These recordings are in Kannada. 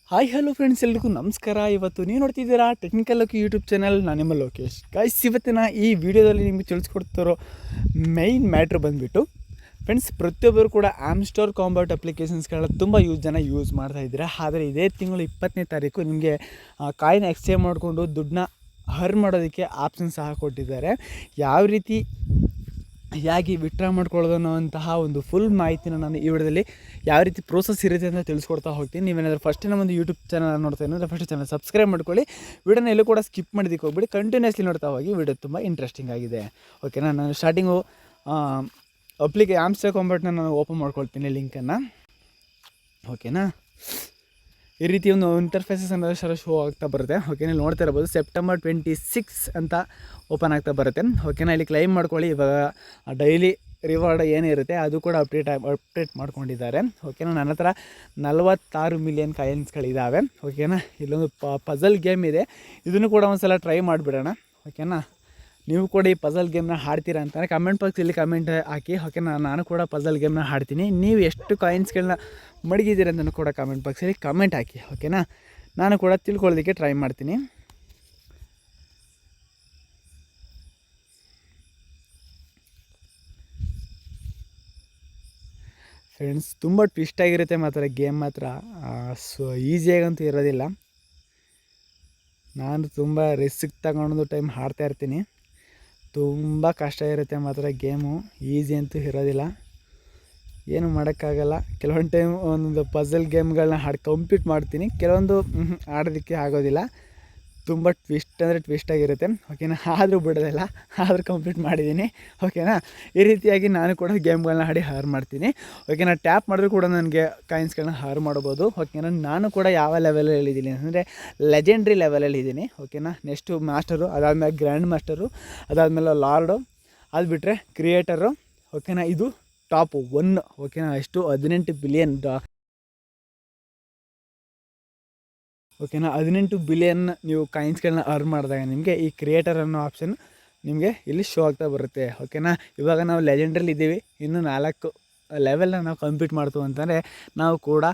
ಹಾಯ್ ಹಲೋ ಫ್ರೆಂಡ್ಸ್, ಎಲ್ರಿಗೂ ನಮಸ್ಕಾರ. ಇವತ್ತು ನೀವು ನೋಡ್ತಿದ್ದೀರಾ ಟೆಕ್ನಿಕಲ್ ಲೋಕಿ ಯೂಟ್ಯೂಬ್ ಚಾನಲ್. ನಾನು ನಿಮ್ಮ ಲೋಕೇಶ್. ಗೈಸ್, ಇವತ್ತಿನ ಈ ವಿಡಿಯೋದಲ್ಲಿ ನಿಮಗೆ ತಿಳಿಸ್ಕೊಡ್ತಿರೋ ಮೈನ್ ಮ್ಯಾಟ್ರ್ ಬಂದುಬಿಟ್ಟು ಫ್ರೆಂಡ್ಸ್, ಪ್ರತಿಯೊಬ್ಬರು ಕೂಡ ಆಮ್ಸ್ಟೋರ್ ಕಾಂಬ್ಯಾಟ್ ಅಪ್ಲಿಕೇಶನ್ಸ್ಗಳನ್ನ ತುಂಬ ಜನ ಯೂಸ್ ಮಾಡ್ತಾಯಿದ್ದೀರಾ. ಆದರೆ ಇದೇ ತಿಂಗಳು 20ನೇ ತಾರೀಕು ನಿಮಗೆ ಕಾಯಿನ್ ಎಕ್ಸ್ಚೇಂಜ್ ಮಾಡಿಕೊಂಡು ದುಡ್ಡನ್ನ ಅರ್ನ್ ಮಾಡೋದಕ್ಕೆ ಆಪ್ಷನ್ ಸಹ ಕೊಟ್ಟಿದ್ದಾರೆ. ಯಾವ ರೀತಿ ಹೇಗೆ ವಿತ್ಡ್ರಾ ಮಾಡ್ಕೊಳ್ಳೋದು ಅನ್ನೋಂತಹ ಒಂದು ಫುಲ್ ಮಾಹಿತಿನ ನಾನು ಈ ವಿಡಿಯೋದಲ್ಲಿ ಯಾವ ರೀತಿ ಪ್ರೋಸೆಸ್ ಇರುತ್ತೆ ಅಂತ ತಿಳಿಸ್ಕೊಡ್ತಾ ಹೋಗ್ತೀನಿ. ನೀವೇನಾದರೂ ಫಸ್ಟ್ ನಮ್ಮ ಒಂದು ಯೂಟ್ಯೂಬ್ ಚಾನಲ್ ನೋಡ್ತಾ ಇದ್ದರೆ ಫಸ್ಟ್ ಚಾನಲ್ ಸಬ್ಸ್ಕ್ರೈಬ್ ಮಾಡ್ಕೊಳ್ಳಿ. ವಿಡಿಯೋನ ಎಲ್ಲೂ ಕೂಡ ಸ್ಕಿಪ್ ಮಾಡೋದಕ್ಕೆ ಹೋಗ್ಬಿಡಿ, ಕಂಟಿನ್ಯೂಸ್ಲಿ ನೋಡ್ತಾ ಹೋಗಿ. ವಿಡಿಯೋ ತುಂಬ ಇಂಟ್ರೆಸ್ಟಿಂಗ್ ಆಗಿದೆ. ಓಕೆನಾ, ನಾನು ಸ್ಟಾರ್ಟಿಂಗು ಆಮ್ಸ್ಟರ್ ಕಾಂಬ್ಯಾಟ್ನ ನಾನು ಓಪನ್ ಮಾಡ್ಕೊಳ್ತೀನಿ ಲಿಂಕನ್ನು. ಓಕೆನಾ, ಈ ರೀತಿ ಒಂದು ಇಂಟರ್ಫೇಸಸ್ ಅನ್ನೋದು ಶೋ ಆಗ್ತಾ ಬರುತ್ತೆ. ಓಕೆನಾ, ನೋಡ್ತಾ ಇರ್ಬೋದು ಸೆಪ್ಟೆಂಬರ್ 26 ಅಂತ ಓಪನ್ ಆಗ್ತಾ ಬರುತ್ತೆ. ಓಕೆನಾ, ಇಲ್ಲಿ ಕ್ಲೈಮ್ ಮಾಡ್ಕೊಳ್ಳಿ. ಇವಾಗ ಡೈಲಿ ರಿವಾರ್ಡ್ ಏನಿರುತ್ತೆ ಅದು ಕೂಡ ಅಪ್ಡೇಟ್ ಮಾಡ್ಕೊಂಡಿದ್ದಾರೆ. ಓಕೆನಾ, ನನ್ನ ಹತ್ರ 46 ಮಿಲಿಯನ್ ಕಾಯಿನ್ಸ್ಗಳಿದ್ದಾವೆ. ಓಕೆನಾ, ಇಲ್ಲೊಂದು ಪಜಲ್ ಗೇಮ್ ಇದೆ, ಇದನ್ನು ಕೂಡ ಒಂದು ಸಲ ಟ್ರೈ ಮಾಡಿಬಿಡೋಣ. ಓಕೆನಾ, ನೀವು ಕೂಡ ಈ ಪಜಲ್ ಗೇಮ್ನ ಆಡ್ತೀರಾ ಅಂತಂದರೆ ಕಮೆಂಟ್ ಬಾಕ್ಸಲ್ಲಿ ಕಮೆಂಟ್ ಹಾಕಿ. ಓಕೆನಾ, ನಾನು ಕೂಡ ಪಜಲ್ ಗೇಮ್ನ ಆಡ್ತೀನಿ. ನೀವು ಎಷ್ಟು ಕಾಯಿನ್ಸ್ಗಳನ್ನ ಮಡಗಿದ್ದೀರ ಅಂತಲೂ ಕೂಡ ಕಮೆಂಟ್ ಬಾಕ್ಸಲ್ಲಿ ಕಮೆಂಟ್ ಹಾಕಿ. ಓಕೆನಾ, ನಾನು ಕೂಡ ತಿಳ್ಕೊಳ್ಳೋದಕ್ಕೆ ಟ್ರೈ ಮಾಡ್ತೀನಿ. ಫ್ರೆಂಡ್ಸ್, ತುಂಬ ಟ್ವಿಸ್ಟಾಗಿರುತ್ತೆ ಮಾತ್ರ ಗೇಮ್ ಮಾತ್ರ. ಈಸಿಯಾಗಂತೂ ಇರೋದಿಲ್ಲ. ನಾನು ತುಂಬ ರಿಸ್ಕ್ ತಗೊಂಡು ಟೈಮ್ ಆಡ್ತಾಯಿರ್ತೀನಿ. ತುಂಬ ಕಷ್ಟ ಇರುತ್ತೆ ಮಾತ್ರ ಗೇಮು, ಈಸಿ ಅಂತೂ ಇರೋದಿಲ್ಲ. ಏನು ಮಾಡೋಕ್ಕಾಗಲ್ಲ. ಕೆಲವೊಂದು ಟೈಮ್ ಒಂದೊಂದು ಪಜಲ್ ಗೇಮ್ಗಳನ್ನ ಕಂಪ್ಲೀಟ್ ಮಾಡ್ತೀನಿ, ಕೆಲವೊಂದು ಆಡೋದಕ್ಕೆ ಆಗೋದಿಲ್ಲ. ತುಂಬ ಟ್ವಿಸ್ಟಾಗಿರುತ್ತೆ. ಓಕೆನಾ, ಆದರೂ ಬಿಡೋದಿಲ್ಲ, ಆದರೂ ಕಂಪ್ಲೀಟ್ ಮಾಡಿದ್ದೀನಿ. ಓಕೆನಾ, ಈ ರೀತಿಯಾಗಿ ನಾನು ಕೂಡ ಗೇಮ್ಗಳನ್ನ ಆಡಿ ಹಾರ್ ಮಾಡ್ತೀನಿ. ಓಕೆನಾ, ಟ್ಯಾಪ್ ಮಾಡಿದ್ರು ಕೂಡ ನನಗೆ ಕಾಯಿನ್ಸ್ಗಳನ್ನ ಹಾರ್ ಮಾಡ್ಬೋದು. ಓಕೆನಾ, ನಾನು ಕೂಡ ಯಾವ ಲೆವೆಲಲ್ಲಿ ಇದ್ದೀನಿ ಅಂದರೆ ಲೆಜೆಂಡ್ರಿ ಲೆವೆಲಲ್ಲಿ ಇದ್ದೀನಿ. ಓಕೆನಾ, ನೆಕ್ಸ್ಟು ಮಾಸ್ಟರು, ಅದಾದಮೇಲೆ ಗ್ರ್ಯಾಂಡ್ ಮಾಸ್ಟರು, ಅದಾದಮೇಲೆ ಲಾರ್ಡು, ಅದು ಬಿಟ್ಟರೆ ಕ್ರಿಯೇಟರು. ಓಕೆನಾ, ಇದು ಟಾಪ್ 1. ಓಕೆನಾ, ಎಷ್ಟು 18 ಬಿಲಿಯನ್. ಓಕೆನಾ, 18 ಬಿಲಿಯನ್ ನೀವು ಕಾಯಿನ್ಸ್ಗಳನ್ನ ಅರ್ನ್ ಮಾಡಿದಾಗ ನಿಮಗೆ ಈ ಕ್ರಿಯೇಟರ್ ಅನ್ನೋ ಆಪ್ಷನ್ ನಿಮಗೆ ಇಲ್ಲಿ ಶೋ ಆಗ್ತಾ ಬರುತ್ತೆ. ಓಕೆನಾ, ಇವಾಗ ನಾವು ಲೆಜೆಂಡ್ರಲ್ಲಿ ಇದ್ದೀವಿ, ಇನ್ನು 4 ಲೆವೆಲ್ನ ನಾವು ಕಂಪ್ಲೀಟ್ ಮಾಡ್ತು ಅಂತಂದರೆ ನಾವು ಕೂಡ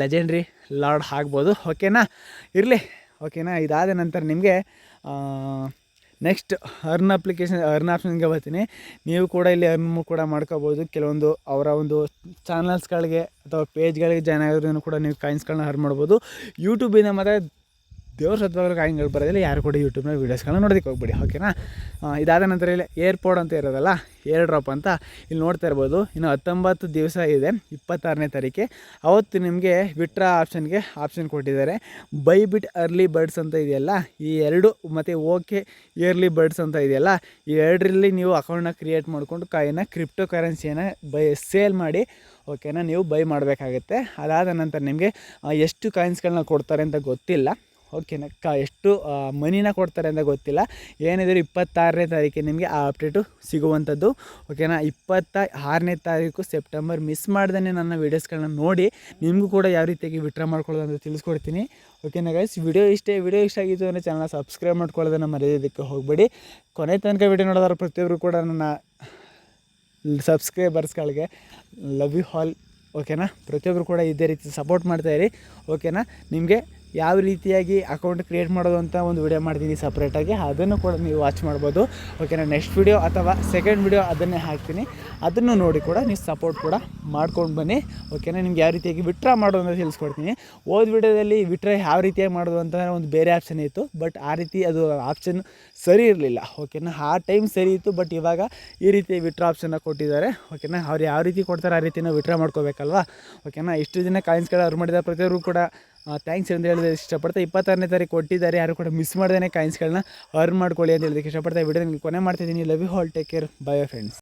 ಲೆಜೆಂಡ್ರಿ ಲಾರ್ಡ್ ಆಗ್ಬೋದು. ಓಕೆನಾ, ಇರಲಿ. ಓಕೆನಾ, ಇದಾದ ನಂತರ ನಿಮಗೆ ನೆಕ್ಸ್ಟ್ ಅರ್ನ್ ಆಪ್ಷನ್ಗೆ ಬರ್ತೀನಿ. ನೀವು ಕೂಡ ಇಲ್ಲಿ ಅರ್ನ್ ಕೂಡ ಮಾಡ್ಕೋಬೋದು. ಕೆಲವೊಂದು ಅವರ ಒಂದು ಚಾನಲ್ಸ್ಗಳಿಗೆ ಅಥವಾ ಪೇಜ್ಗಳಿಗೆ ಜಾಯ್ನ್ ಆಗೋದ್ರೂ ಕೂಡ ನೀವು ಕಾಯಿನ್ಸ್ಗಳನ್ನ ಅರ್ನ್ ಮಾಡ್ಬೋದು. ಯೂಟ್ಯೂಬಿಂದ ಮತ್ತು ದೇವ್ರ ಸತ್ವಾಗಲು ಕಾಯಿನ್ಗಳು ಬರೋದಿಲ್ಲ. ಯಾರು ಕೂಡ ಯೂಟ್ಯೂಬ್ನ ವೀಡಿಯೋಸ್ಗಳನ್ನ ನೋಡೋದಕ್ಕೆ ಹೋಗ್ಬೇಡಿ. ಓಕೆನಾ, ಇದಾದ ನಂತರ ಇಲ್ಲಿ ಏರ್ಪೋರ್ಟ್ ಅಂತ ಇರೋದಲ್ಲ, ಏರ್ ಡ್ರಾಪ್ ಅಂತ ಇಲ್ಲಿ ನೋಡ್ತಾ ಇರ್ಬೋದು. ಇನ್ನು 19 ದಿವಸ ಇದೆ, 26ನೇ ತಾರೀಕೆ. ಅವತ್ತು ನಿಮಗೆ ವಿತ್ಡ್ರಾ ಆಪ್ಷನ್ ಕೊಟ್ಟಿದ್ದಾರೆ. ಬೈ ಬಿಟ್ ಅರ್ಲಿ ಬರ್ಡ್ಸ್ ಅಂತ ಇದೆಯಲ್ಲ, ಈ 2 ಮತ್ತು ಓಕೆ ಇಯರ್ಲಿ ಬರ್ಡ್ಸ್ ಅಂತ ಇದೆಯಲ್ಲ, ಈ 2ರಲ್ಲಿ ನೀವು ಅಕೌಂಟ್ನ ಕ್ರಿಯೇಟ್ ಮಾಡಿಕೊಂಡು ಕ್ರಿಪ್ಟೋ ಕರೆನ್ಸಿಯನ್ನು ಸೇಲ್ ಮಾಡಿ ಓಕೆನಾ ನೀವು ಬೈ ಮಾಡಬೇಕಾಗತ್ತೆ. ಅದಾದ ನಂತರ ನಿಮಗೆ ಎಷ್ಟು ಕಾಯಿನ್ಸ್ಗಳನ್ನ ಕೊಡ್ತಾರೆ ಅಂತ ಗೊತ್ತಿಲ್ಲ. ಓಕೆನಾ, ಎಷ್ಟು ಮನಿನ ಕೊಡ್ತಾರೆ ಅಂತ ಗೊತ್ತಿಲ್ಲ. ಏನಿದ್ರು 26ನೇ ತಾರೀಕಿಗೆ ನಿಮಗೆ ಆ ಅಪ್ಡೇಟು ಸಿಗುವಂಥದ್ದು. ಓಕೆನಾ, 26ನೇ ತಾರೀಕು ಸೆಪ್ಟೆಂಬರ್ ಮಿಸ್ ಮಾಡ್ದೇ ನನ್ನ ವೀಡಿಯೋಸ್ಗಳನ್ನ ನೋಡಿ ನಿಮಗೂ ಕೂಡ ಯಾವ ರೀತಿಯಾಗಿ ವಿತ್ಡ್ರಾ ಮಾಡ್ಕೊಳ್ಳೋದು ಅಂತ ತಿಳಿಸ್ಕೊಡ್ತೀನಿ. ಓಕೆನಾ ಗೈಸ್, ವಿಡಿಯೋ ಇಷ್ಟ ಆಗಿತ್ತು ಅಂದರೆ ಚಾನಲ್ನ ಸಬ್ಸ್ಕ್ರೈಬ್ ಮಾಡ್ಕೊಳ್ಳೋದನ್ನು ಮರೆಯೋದಕ್ಕೆ ಹೋಗಬೇಡಿ. ಕೊನೆ ತನಕ ವಿಡಿಯೋ ನೋಡೋದಾದ್ರೆ ಪ್ರತಿಯೊಬ್ಬರು ಕೂಡ ನನ್ನ ಸಬ್ಸ್ಕ್ರೈಬರ್ಸ್ಗಳಿಗೆ ಲವ್ ಯು ಆಲ್. ಓಕೆನಾ, ಪ್ರತಿಯೊಬ್ಬರು ಕೂಡ ಇದೇ ರೀತಿ ಸಪೋರ್ಟ್ ಮಾಡ್ತಾಯಿರಿ. ಓಕೆನಾ, ನಿಮಗೆ ಯಾವ ರೀತಿಯಾಗಿ ಅಕೌಂಟ್ ಕ್ರಿಯೇಟ್ ಮಾಡೋದು ಅಂತ ಒಂದು ವಿಡಿಯೋ ಮಾಡ್ತೀನಿ ಸಪ್ರೇಟಾಗಿ, ಅದನ್ನು ಕೂಡ ನೀವು ವಾಚ್ ಮಾಡ್ಬೋದು. ಓಕೆನಾ, ನೆಕ್ಸ್ಟ್ ವಿಡಿಯೋ ಅಥವಾ ಸೆಕೆಂಡ್ ವಿಡಿಯೋ ಅದನ್ನೇ ಹಾಕ್ತೀನಿ, ಅದನ್ನು ನೋಡಿ ಕೂಡ ನೀವು ಸಪೋರ್ಟ್ ಕೂಡ ಮಾಡ್ಕೊಂಡು ಬನ್ನಿ. ಓಕೆನಾ, ನಿಮ್ಗೆ ಯಾವ ರೀತಿಯಾಗಿ ವಿತ್ಡ್ರಾ ಮಾಡೋದು ಅಂತ ತಿಳಿಸ್ಕೊಡ್ತೀನಿ. ವಿಡಿಯೋದಲ್ಲಿ ವಿತ್ಡ್ರಾ ಯಾವ ರೀತಿಯಾಗಿ ಮಾಡೋದು ಅಂತಂದರೆ ಒಂದು ಬೇರೆ ಆಪ್ಷನ್ ಇತ್ತು, ಬಟ್ ಆ ರೀತಿ ಅದು ಆಪ್ಷನ್ ಸರಿ ಇರಲಿಲ್ಲ. ಓಕೆನಾ, ಆ ಟೈಮ್ ಸರಿ ಇತ್ತು, ಬಟ್ ಇವಾಗ ಈ ರೀತಿ ವಿತ್ಡ್ರಾ ಆಪ್ಷನ್ನ ಕೊಟ್ಟಿದ್ದಾರೆ. ಓಕೆನಾ, ಅವ್ರು ಯಾವ ರೀತಿ ಕೊಡ್ತಾರೆ ಆ ರೀತಿ ನಾವು ವಿತ್ಡ್ರಾ ಮಾಡ್ಕೋಬೇಕಲ್ವಾ. ಓಕೆನಾ, ಇಷ್ಟು ದಿನ ಕಾಯಿನ್ಸ್ಗಳು ಅರ್ನ್ ಮಾಡಿದ ಪ್ರತಿಯೊಬ್ಬರು ಕೂಡ ಥ್ಯಾಂಕ್ಸ್ ಅಂತ ಹೇಳೋದಕ್ಕೆ ಇಷ್ಟಪಡ್ತಾ 26ನೇ ತಾರೀಕು ಕೊಟ್ಟಿದ್ದಾರೆ. ಯಾರು ಕೂಡ ಮಿಸ್ ಮಾಡ್ದೇ ಕಾಯಿನ್ಸ್ಗಳನ್ನ ಅರ್ನ್ ಮಾಡ್ಕೊಳ್ಳಿ ಅಂತ ಹೇಳೋದಕ್ಕೆ ಇಷ್ಟಪಡ್ತಾ ವಿಡಿಯೋ ನಿಮಗೆ ಕೊನೆ ಮಾಡ್ತಿದ್ದೀನಿ. Love you all, take care, bye friends.